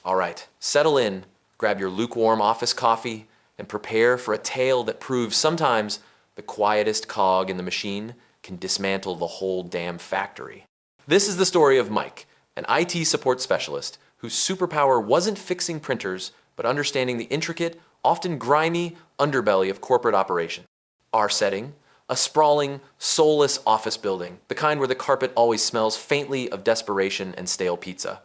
All right, settle in, grab your lukewarm office coffee, and prepare for a tale that proves sometimes the quietest cog in the machine can dismantle the whole damn factory. This is the story of Mike, an IT support specialist whose superpower wasn't fixing printers, but understanding the intricate, often grimy underbelly of corporate operation. Our setting, a sprawling, soulless office building, the kind where the carpet always smells faintly of desperation and stale pizza.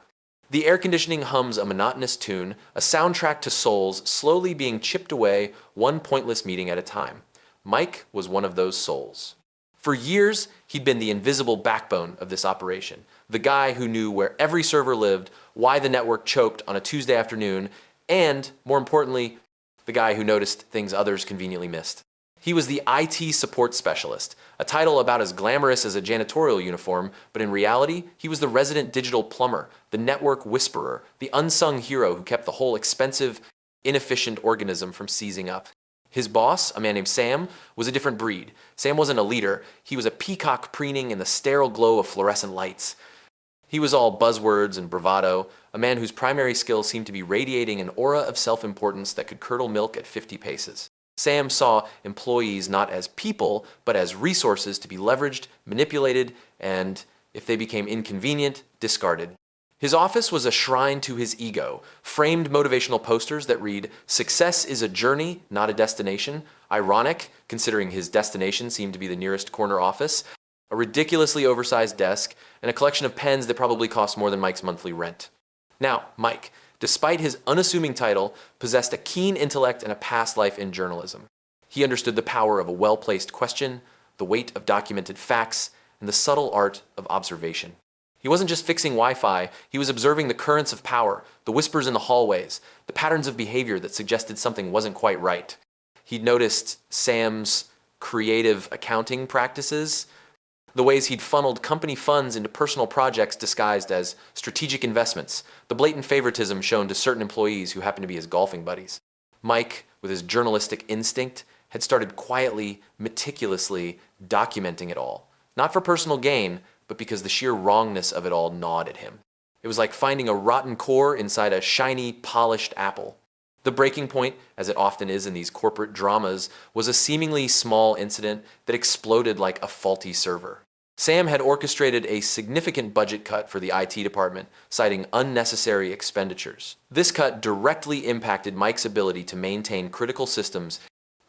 The air conditioning hums a monotonous tune, a soundtrack to souls slowly being chipped away one pointless meeting at a time. Mike was one of those souls. For years, he'd been the invisible backbone of this operation, the guy who knew where every server lived, why the network choked on a Tuesday afternoon, and, more importantly, the guy who noticed things others conveniently missed. He was the IT support specialist, a title about as glamorous as a janitorial uniform, but in reality, he was the resident digital plumber, the network whisperer, the unsung hero who kept the whole expensive, inefficient organism from seizing up. His boss, a man named Sam, was a different breed. Sam wasn't a leader, he was a peacock preening in the sterile glow of fluorescent lights. He was all buzzwords and bravado, a man whose primary skill seemed to be radiating an aura of self-importance that could curdle milk at 50 paces. Sam saw employees not as people, but as resources to be leveraged, manipulated, and, if they became inconvenient, discarded. His office was a shrine to his ego, framed motivational posters that read, "Success is a journey, not a destination," ironic, considering his destination seemed to be the nearest corner office, a ridiculously oversized desk, and a collection of pens that probably cost more than Mike's monthly rent. Now, Mike, despite his unassuming title, possessed a keen intellect and a past life in journalism. He understood the power of a well-placed question, the weight of documented facts, and the subtle art of observation. He wasn't just fixing Wi-Fi, he was observing the currents of power, the whispers in the hallways, the patterns of behavior that suggested something wasn't quite right. He'd noticed Sam's creative accounting practices, the ways he'd funneled company funds into personal projects disguised as strategic investments, the blatant favoritism shown to certain employees who happened to be his golfing buddies. Mike, with his journalistic instinct, had started quietly, meticulously documenting it all. Not for personal gain, but because the sheer wrongness of it all gnawed at him. It was like finding a rotten core inside a shiny, polished apple. The breaking point, as it often is in these corporate dramas, was a seemingly small incident that exploded like a faulty server. Sam had orchestrated a significant budget cut for the IT department, citing unnecessary expenditures. This cut directly impacted Mike's ability to maintain critical systems,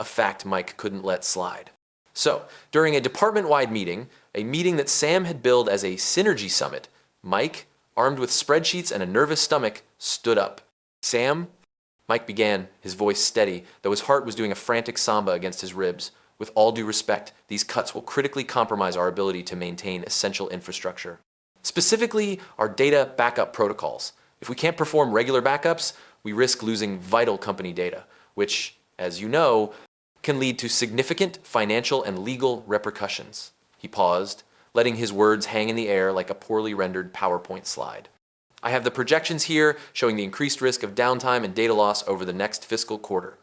a fact Mike couldn't let slide. So, during a department-wide meeting, a meeting that Sam had billed as a synergy summit, Mike, armed with spreadsheets and a nervous stomach, stood up. "Sam," Mike began, his voice steady, though his heart was doing a frantic samba against his ribs. "With all due respect, these cuts will critically compromise our ability to maintain essential infrastructure. Specifically, our data backup protocols. If we can't perform regular backups, we risk losing vital company data, which, as you know, can lead to significant financial and legal repercussions." He paused, letting his words hang in the air like a poorly rendered PowerPoint slide. "I have the projections here showing the increased risk of downtime and data loss over the next fiscal quarter."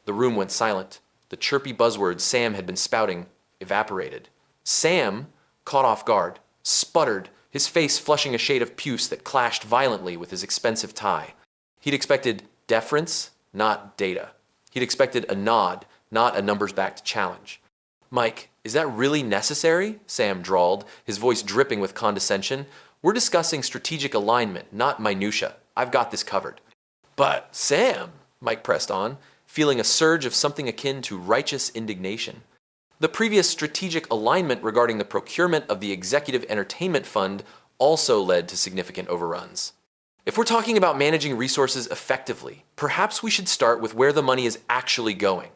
The room went silent. The chirpy buzzwords Sam had been spouting evaporated. Sam, caught off guard, sputtered, his face flushing a shade of puce that clashed violently with his expensive tie. He'd expected deference, not data. He'd expected a nod, not a numbers-backed challenge. "Mike, is that really necessary?" Sam drawled, his voice dripping with condescension. "We're discussing strategic alignment, not minutia. I've got this covered." "But, Sam," Mike pressed on, feeling a surge of something akin to righteous indignation. The previous strategic alignment regarding the procurement of the Executive Entertainment Fund also led to significant overruns. "If we're talking about managing resources effectively, perhaps we should start with where the money is actually going."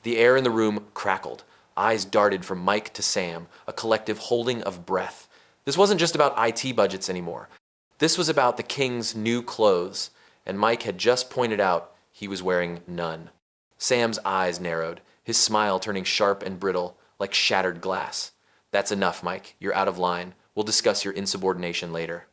The air in the room crackled. Eyes darted from Mike to Sam, a collective holding of breath. This wasn't just about IT budgets anymore. This was about the king's new clothes, and Mike had just pointed out he was wearing none. Sam's eyes narrowed, his smile turning sharp and brittle, like shattered glass. "That's enough, Mike. You're out of line. We'll discuss your insubordination later."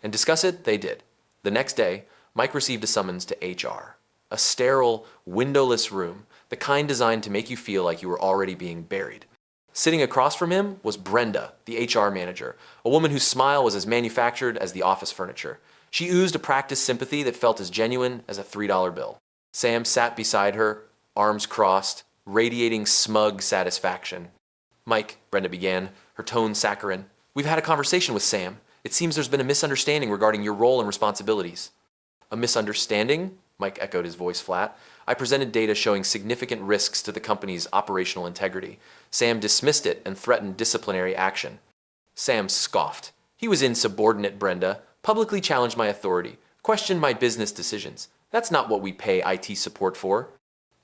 And discuss it they did. The next day, Mike received a summons to HR. A sterile, windowless room, the kind designed to make you feel like you were already being buried. Sitting across from him was Brenda, the HR manager, a woman whose smile was as manufactured as the office furniture. She oozed a practiced sympathy that felt as genuine as a $3 bill. Sam sat beside her, arms crossed, radiating smug satisfaction. Mike, Brenda began, her tone saccharine, we've had a conversation with Sam. It seems there's been a misunderstanding regarding your role and responsibilities. A misunderstanding? Mike echoed, his voice flat. I presented data showing significant risks to the company's operational integrity. Sam dismissed it and threatened disciplinary action. Sam scoffed. He was insubordinate, Brenda, publicly challenged my authority, questioned my business decisions. That's not what we pay IT support for.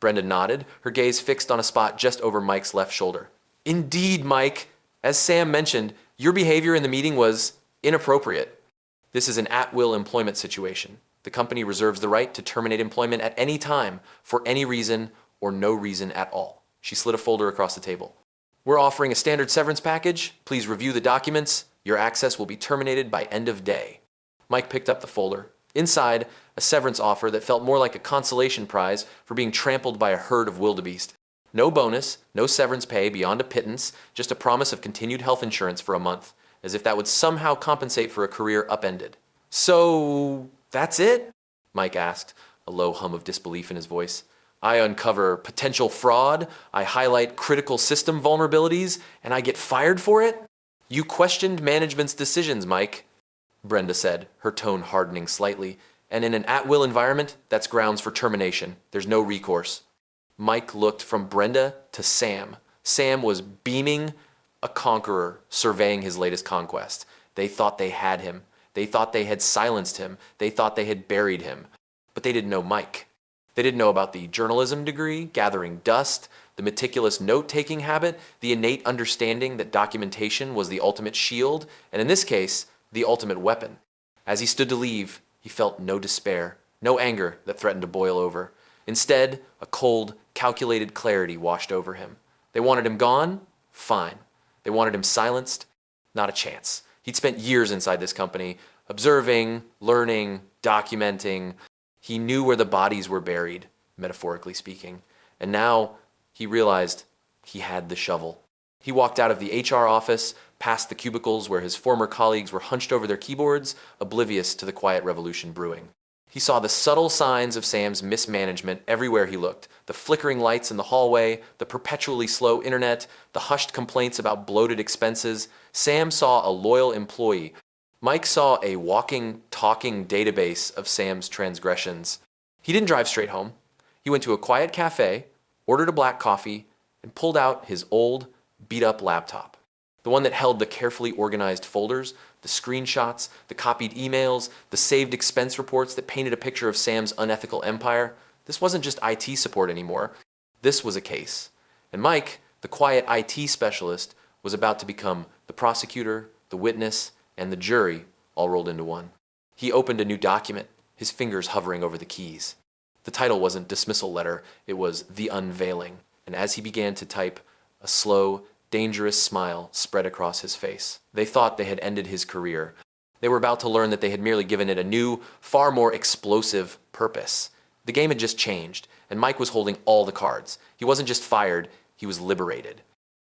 Brenda nodded, her gaze fixed on a spot just over Mike's left shoulder. Indeed, Mike. As Sam mentioned, your behavior in the meeting was inappropriate. This is an at-will employment situation. The company reserves the right to terminate employment at any time, for any reason or no reason at all. She slid a folder across the table. We're offering a standard severance package. Please review the documents. Your access will be terminated by end of day. Mike picked up the folder. Inside, a severance offer that felt more like a consolation prize for being trampled by a herd of wildebeest. No bonus, no severance pay beyond a pittance, just a promise of continued health insurance for a month, as if that would somehow compensate for a career upended. So, that's it? Mike asked, a low hum of disbelief in his voice. I uncover potential fraud, I highlight critical system vulnerabilities, and I get fired for it? You questioned management's decisions, Mike, Brenda said, her tone hardening slightly. And in an at-will environment, that's grounds for termination. There's no recourse. Mike looked from Brenda to Sam. Sam was beaming, a conqueror, surveying his latest conquest. They thought they had him. They thought they had silenced him. They thought they had buried him. But they didn't know Mike. They didn't know about the journalism degree, gathering dust, the meticulous note-taking habit, the innate understanding that documentation was the ultimate shield, and in this case, the ultimate weapon. As he stood to leave, he felt no despair, no anger that threatened to boil over. Instead, a cold, calculated clarity washed over him. They wanted him gone? Fine. They wanted him silenced? Not a chance. He'd spent years inside this company, observing, learning, documenting. He knew where the bodies were buried, metaphorically speaking. And now he realized he had the shovel. He walked out of the HR office, past the cubicles where his former colleagues were hunched over their keyboards, oblivious to the quiet revolution brewing. He saw the subtle signs of Sam's mismanagement everywhere he looked. The flickering lights in the hallway, the perpetually slow internet, the hushed complaints about bloated expenses. Sam saw a loyal employee. Mike saw a walking, talking database of Sam's transgressions. He didn't drive straight home. He went to a quiet cafe, ordered a black coffee, and pulled out his old, beat-up laptop. The one that held the carefully organized folders, the screenshots, the copied emails, the saved expense reports that painted a picture of Sam's unethical empire. This wasn't just IT support anymore. This was a case. And Mike, the quiet IT specialist, was about to become the prosecutor, the witness, and the jury all rolled into one. He opened a new document, his fingers hovering over the keys. The title wasn't dismissal letter, it was The Unveiling. And as he began to type, a slow, dangerous smile spread across his face. They thought they had ended his career. They were about to learn that they had merely given it a new, far more explosive purpose. The game had just changed, and Mike was holding all the cards. He wasn't just fired, he was liberated.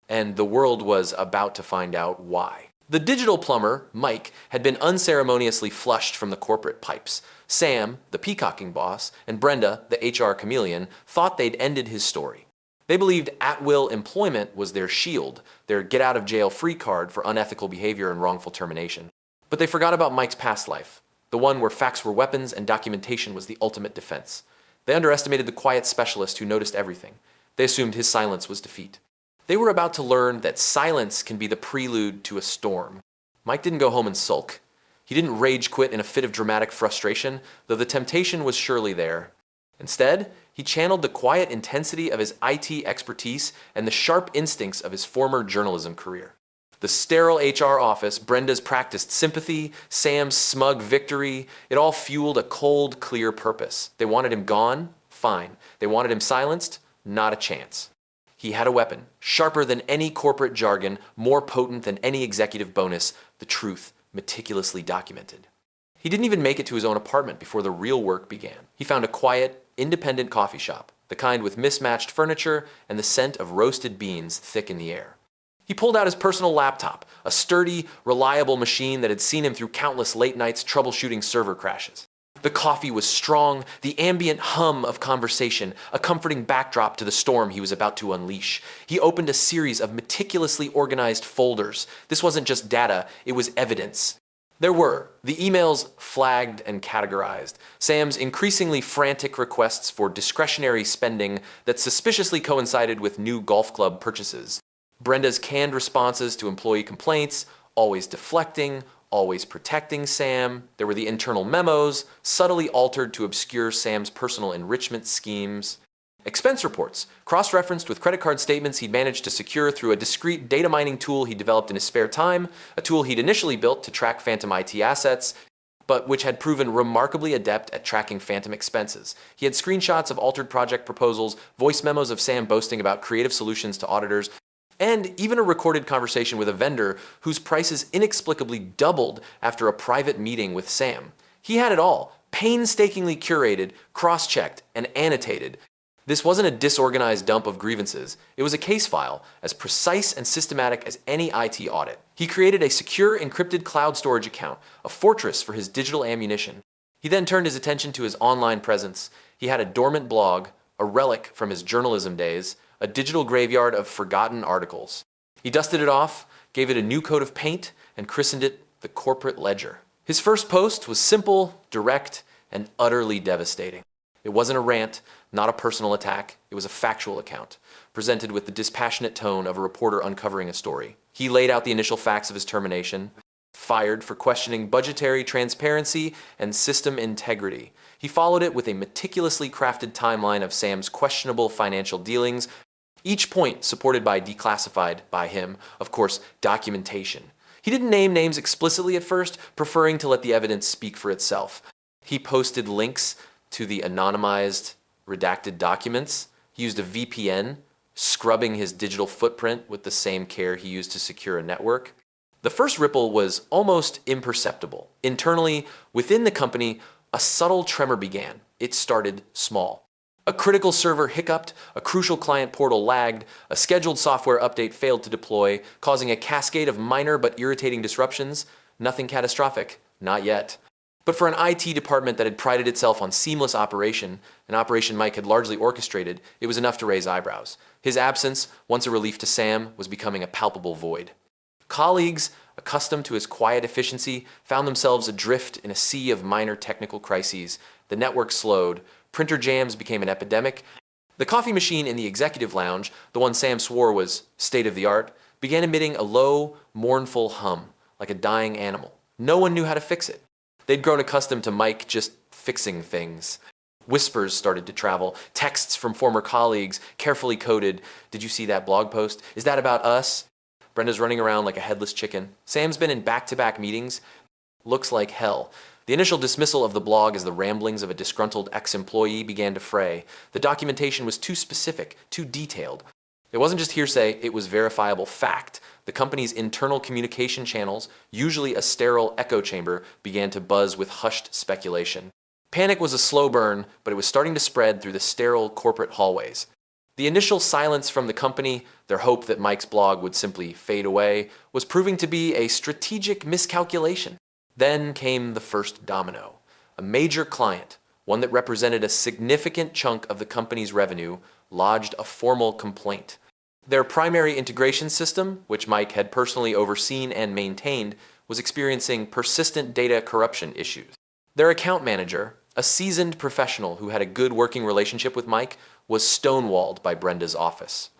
And the world was about to find out why. The digital plumber, Mike, had been unceremoniously flushed from the corporate pipes. Sam, the peacocking boss, and Brenda, the HR chameleon, thought they'd ended his story. They believed at-will employment was their shield, their get-out-of-jail-free card for unethical behavior and wrongful termination. But they forgot about Mike's past life, the one where facts were weapons and documentation was the ultimate defense. They underestimated the quiet specialist who noticed everything. They assumed his silence was defeat. They were about to learn that silence can be the prelude to a storm. Mike didn't go home and sulk. He didn't rage quit in a fit of dramatic frustration, though the temptation was surely there. Instead, he channeled the quiet intensity of his IT expertise and the sharp instincts of his former journalism career. The sterile HR office, Brenda's practiced sympathy, Sam's smug victory, it all fueled a cold, clear purpose. They wanted him gone? Fine. They wanted him silenced? Not a chance. He had a weapon, sharper than any corporate jargon, more potent than any executive bonus, the truth, meticulously documented. He didn't even make it to his own apartment before the real work began. He found a quiet, independent coffee shop, the kind with mismatched furniture and the scent of roasted beans thick in the air. He pulled out his personal laptop, a sturdy, reliable machine that had seen him through countless late nights troubleshooting server crashes. The coffee was strong, the ambient hum of conversation, a comforting backdrop to the storm he was about to unleash. He opened a series of meticulously organized folders. This wasn't just data, it was evidence. There were the emails flagged and categorized, Sam's increasingly frantic requests for discretionary spending that suspiciously coincided with new golf club purchases, Brenda's canned responses to employee complaints, always deflecting, always protecting Sam. There were the internal memos, subtly altered to obscure Sam's personal enrichment schemes. Expense reports, cross-referenced with credit card statements he'd managed to secure through a discrete data mining tool he developed in his spare time, a tool he'd initially built to track phantom IT assets, but which had proven remarkably adept at tracking phantom expenses. He had screenshots of altered project proposals, voice memos of Sam boasting about creative solutions to auditors, and even a recorded conversation with a vendor whose prices inexplicably doubled after a private meeting with Sam. He had it all, painstakingly curated, cross-checked, and annotated. This wasn't a disorganized dump of grievances. It was a case file, as precise and systematic as any IT audit. He created a secure, encrypted cloud storage account, a fortress for his digital ammunition. He then turned his attention to his online presence. He had a dormant blog, a relic from his journalism days, a digital graveyard of forgotten articles. He dusted it off, gave it a new coat of paint, and christened it the Corporate Ledger. His first post was simple, direct, and utterly devastating. It wasn't a rant, not a personal attack. It was a factual account, presented with the dispassionate tone of a reporter uncovering a story. He laid out the initial facts of his termination, fired for questioning budgetary transparency and system integrity. He followed it with a meticulously crafted timeline of Sam's questionable financial dealings, each point supported by declassified, by him, of course, documentation. He didn't name names explicitly at first, preferring to let the evidence speak for itself. He posted links to the anonymized, redacted documents. He used a VPN, scrubbing his digital footprint with the same care he used to secure a network. The first ripple was almost imperceptible. Internally, within the company, a subtle tremor began. It started small. A critical server hiccuped, a crucial client portal lagged, a scheduled software update failed to deploy, causing a cascade of minor but irritating disruptions. Nothing catastrophic, not yet. But for an IT department that had prided itself on seamless operation, an operation Mike had largely orchestrated, it was enough to raise eyebrows. His absence, once a relief to Sam, was becoming a palpable void. Colleagues, accustomed to his quiet efficiency, found themselves adrift in a sea of minor technical crises. The network slowed, printer jams became an epidemic. The coffee machine in the executive lounge, the one Sam swore was state-of-the-art, began emitting a low, mournful hum, like a dying animal. No one knew how to fix it. They'd grown accustomed to Mike just fixing things. Whispers started to travel, texts from former colleagues, carefully coded. Did you see that blog post? Is that about us? Brenda's running around like a headless chicken. Sam's been in back-to-back meetings. Looks like hell. The initial dismissal of the blog as the ramblings of a disgruntled ex-employee began to fray. The documentation was too specific, too detailed. It wasn't just hearsay, it was verifiable fact. The company's internal communication channels, usually a sterile echo chamber, began to buzz with hushed speculation. Panic was a slow burn, but it was starting to spread through the sterile corporate hallways. The initial silence from the company, their hope that Mike's blog would simply fade away, was proving to be a strategic miscalculation. Then came the first domino. A major client, one that represented a significant chunk of the company's revenue, lodged a formal complaint. Their primary integration system, which Mike had personally overseen and maintained, was experiencing persistent data corruption issues. Their account manager, a seasoned professional who had a good working relationship with Mike, was stonewalled by Brenda's office.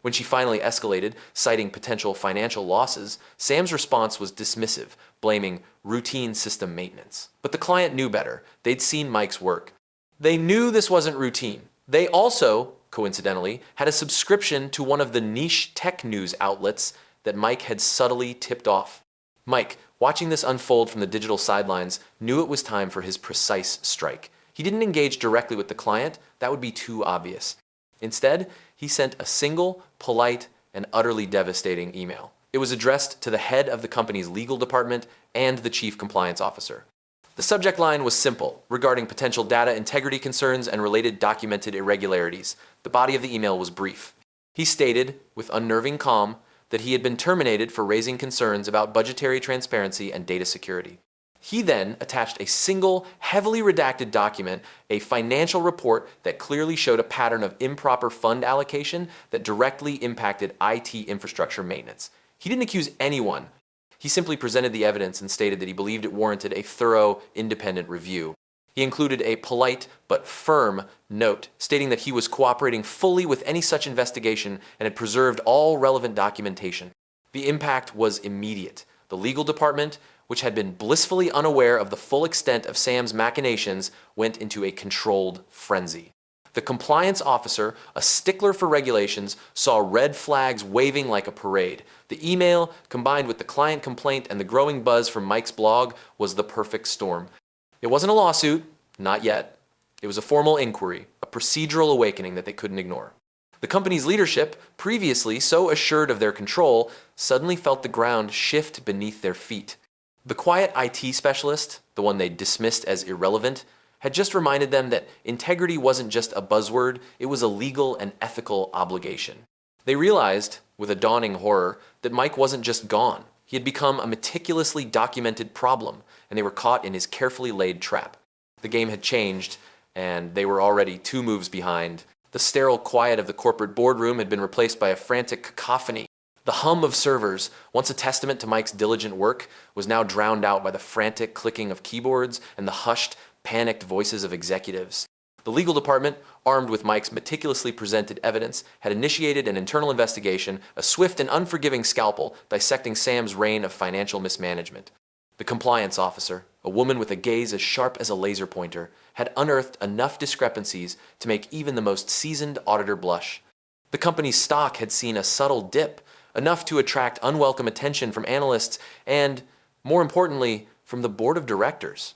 When she finally escalated, citing potential financial losses, Sam's response was dismissive, blaming routine system maintenance. But the client knew better. They'd seen Mike's work. They knew this wasn't routine. They also, coincidentally, had a subscription to one of the niche tech news outlets that Mike had subtly tipped off. Mike, watching this unfold from the digital sidelines, knew it was time for his precise strike. He didn't engage directly with the client. That would be too obvious. Instead, he sent a single, polite, and utterly devastating email. It was addressed to the head of the company's legal department and the chief compliance officer. The subject line was simple, regarding potential data integrity concerns and related documented irregularities. The body of the email was brief. He stated, with unnerving calm, that he had been terminated for raising concerns about budgetary transparency and data security. He then attached a single, heavily redacted document, a financial report that clearly showed a pattern of improper fund allocation that directly impacted IT infrastructure maintenance. He didn't accuse anyone. He simply presented the evidence and stated that he believed it warranted a thorough, independent review. He included a polite but firm note stating that he was cooperating fully with any such investigation and had preserved all relevant documentation. The impact was immediate. The legal department, which had been blissfully unaware of the full extent of Sam's machinations, went into a controlled frenzy. The compliance officer, a stickler for regulations, saw red flags waving like a parade. The email, combined with the client complaint and the growing buzz from Mike's blog, was the perfect storm. It wasn't a lawsuit, not yet. It was a formal inquiry, a procedural awakening that they couldn't ignore. The company's leadership, previously so assured of their control, suddenly felt the ground shift beneath their feet. The quiet IT specialist, the one they dismissed as irrelevant, had just reminded them that integrity wasn't just a buzzword, it was a legal and ethical obligation. They realized, with a dawning horror, that Mike wasn't just gone. He had become a meticulously documented problem, and they were caught in his carefully laid trap. The game had changed, and they were already 2 moves behind. The sterile quiet of the corporate boardroom had been replaced by a frantic cacophony. The hum of servers, once a testament to Mike's diligent work, was now drowned out by the frantic clicking of keyboards and the hushed, panicked voices of executives. The legal department, armed with Mike's meticulously presented evidence, had initiated an internal investigation, a swift and unforgiving scalpel dissecting Sam's reign of financial mismanagement. The compliance officer, a woman with a gaze as sharp as a laser pointer, had unearthed enough discrepancies to make even the most seasoned auditor blush. The company's stock had seen a subtle dip, enough to attract unwelcome attention from analysts and, more importantly, from the board of directors.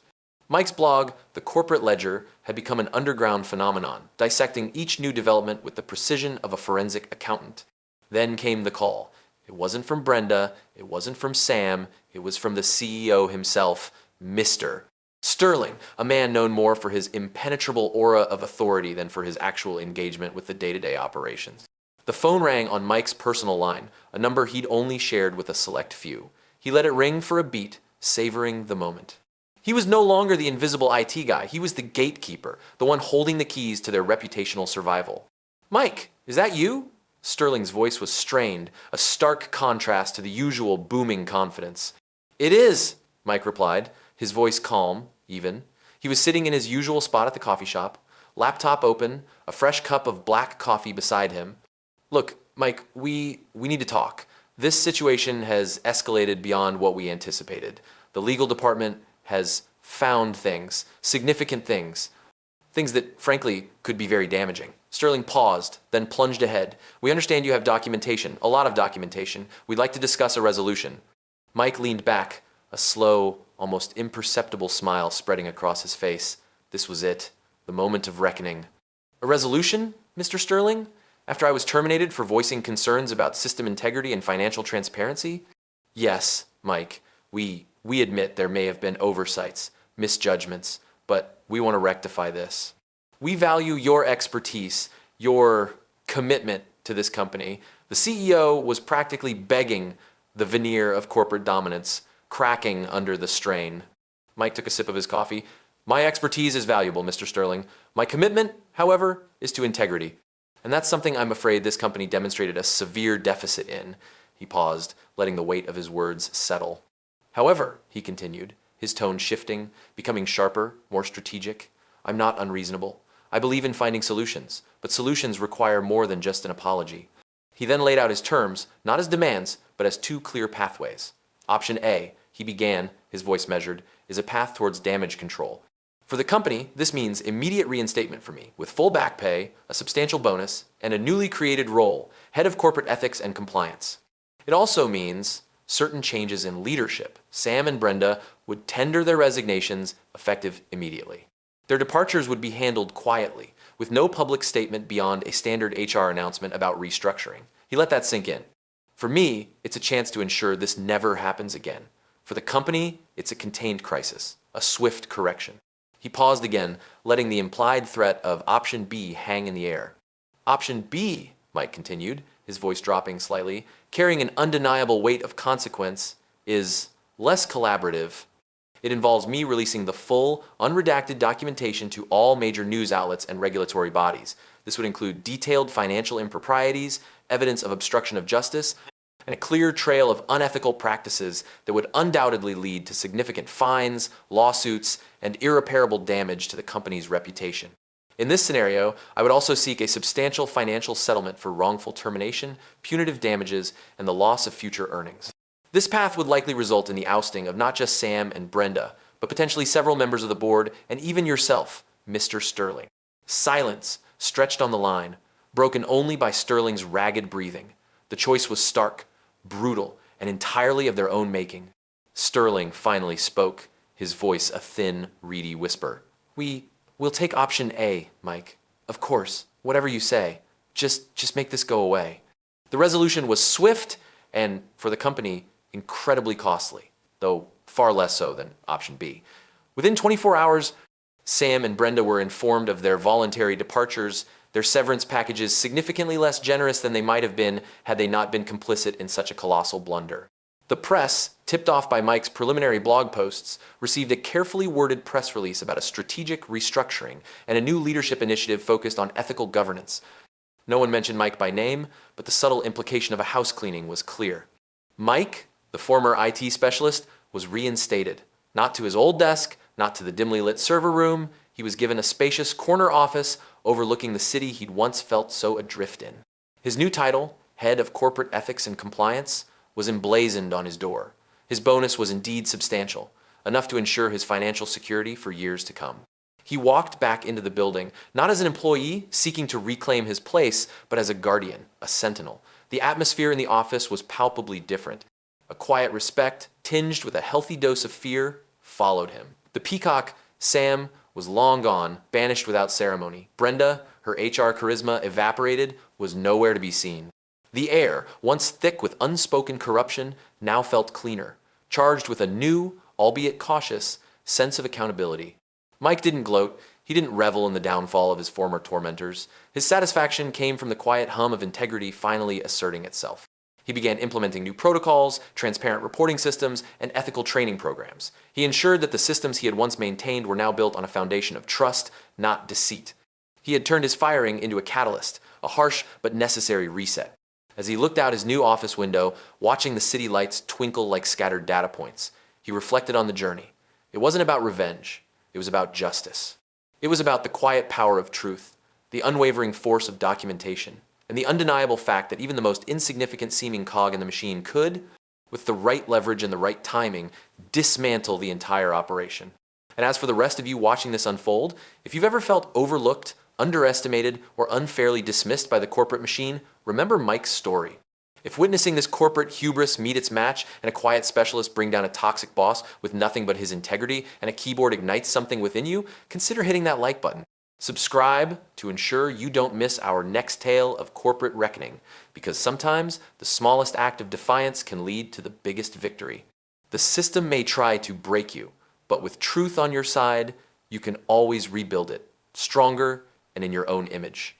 Mike's blog, The Corporate Ledger, had become an underground phenomenon, dissecting each new development with the precision of a forensic accountant. Then came the call. It wasn't from Brenda, it wasn't from Sam, it was from the CEO himself, Mr. Sterling, a man known more for his impenetrable aura of authority than for his actual engagement with the day-to-day operations. The phone rang on Mike's personal line, a number he'd only shared with a select few. He let it ring for a beat, savoring the moment. He was no longer the invisible IT guy. He was the gatekeeper, the one holding the keys to their reputational survival. "Mike, is that you?" Sterling's voice was strained, a stark contrast to the usual booming confidence. "It is," Mike replied, his voice calm, even. He was sitting in his usual spot at the coffee shop, laptop open, a fresh cup of black coffee beside him. "Look, Mike, we need to talk. This situation has escalated beyond what we anticipated. The legal department has found things, significant things that, frankly, could be very damaging." Sterling paused, then plunged ahead. "We understand you have documentation, a lot of documentation. We'd like to discuss a resolution." Mike leaned back, a slow, almost imperceptible smile spreading across his face. This was it, the moment of reckoning. "A resolution, Mr. Sterling? After I was terminated for voicing concerns about system integrity and financial transparency?" "Yes, Mike, we admit there may have been oversights, misjudgments, but we want to rectify this. We value your expertise, your commitment to this company." The CEO was practically begging the veneer of corporate dominance, cracking under the strain. Mike took a sip of his coffee. "My expertise is valuable, Mr. Sterling. My commitment, however, is to integrity. And that's something I'm afraid this company demonstrated a severe deficit in." He paused, letting the weight of his words settle. "However," he continued, his tone shifting, becoming sharper, more strategic, "I'm not unreasonable. I believe in finding solutions, but solutions require more than just an apology." He then laid out his terms, not as demands, but as 2 clear pathways. Option A, he began, his voice measured, is a path towards damage control. "For the company, this means immediate reinstatement for me, with full back pay, a substantial bonus, and a newly created role, head of corporate ethics and compliance. It also means certain changes in leadership. Sam and Brenda would tender their resignations, effective immediately. Their departures would be handled quietly, with no public statement beyond a standard HR announcement about restructuring." He let that sink in. "For me, it's a chance to ensure this never happens again. For the company, it's a contained crisis, a swift correction." He paused again, letting the implied threat of option B hang in the air. "Option B," Mike continued, his voice dropping slightly, carrying an undeniable weight of consequence, is less collaborative. It involves me releasing the full, unredacted documentation to all major news outlets and regulatory bodies. This would include detailed financial improprieties, evidence of obstruction of justice, and a clear trail of unethical practices that would undoubtedly lead to significant fines, lawsuits, and irreparable damage to the company's reputation. In this scenario, I would also seek a substantial financial settlement for wrongful termination, punitive damages, and the loss of future earnings. This path would likely result in the ousting of not just Sam and Brenda, but potentially several members of the board and even yourself, Mr. Sterling. Silence stretched on the line, broken only by Sterling's ragged breathing. The choice was stark, brutal, and entirely of their own making. Sterling finally spoke, his voice a thin, reedy whisper. We'll take option A, Mike. Of course, whatever you say. Just make this go away. The resolution was swift and, for the company, incredibly costly, though far less so than option B. Within 24 hours, Sam and Brenda were informed of their voluntary departures, their severance packages significantly less generous than they might have been had they not been complicit in such a colossal blunder. The press, tipped off by Mike's preliminary blog posts, received a carefully worded press release about a strategic restructuring and a new leadership initiative focused on ethical governance. No one mentioned Mike by name, but the subtle implication of a house cleaning was clear. Mike, the former IT specialist, was reinstated. Not to his old desk, not to the dimly lit server room. He was given a spacious corner office overlooking the city he'd once felt so adrift in. His new title, Head of Corporate Ethics and Compliance, was emblazoned on his door. His bonus was indeed substantial, enough to ensure his financial security for years to come. He walked back into the building, not as an employee seeking to reclaim his place, but as a guardian, a sentinel. The atmosphere in the office was palpably different. A quiet respect, tinged with a healthy dose of fear, followed him. The peacock, Sam, was long gone, banished without ceremony. Brenda, her HR charisma evaporated, was nowhere to be seen. The air, once thick with unspoken corruption, now felt cleaner, charged with a new, albeit cautious, sense of accountability. Mike didn't gloat. He didn't revel in the downfall of his former tormentors. His satisfaction came from the quiet hum of integrity finally asserting itself. He began implementing new protocols, transparent reporting systems, and ethical training programs. He ensured that the systems he had once maintained were now built on a foundation of trust, not deceit. He had turned his firing into a catalyst, a harsh but necessary reset. As he looked out his new office window, watching the city lights twinkle like scattered data points, he reflected on the journey. It wasn't about revenge. It was about justice. It was about the quiet power of truth, the unwavering force of documentation, and the undeniable fact that even the most insignificant seeming cog in the machine could, with the right leverage and the right timing, dismantle the entire operation. And as for the rest of you watching this unfold, if you've ever felt overlooked, underestimated, or unfairly dismissed by the corporate machine, remember Mike's story. If witnessing this corporate hubris meet its match and a quiet specialist bring down a toxic boss with nothing but his integrity and a keyboard ignites something within you, consider hitting that like button. Subscribe to ensure you don't miss our next tale of corporate reckoning, because sometimes the smallest act of defiance can lead to the biggest victory. The system may try to break you, but with truth on your side, you can always rebuild it, stronger and in your own image.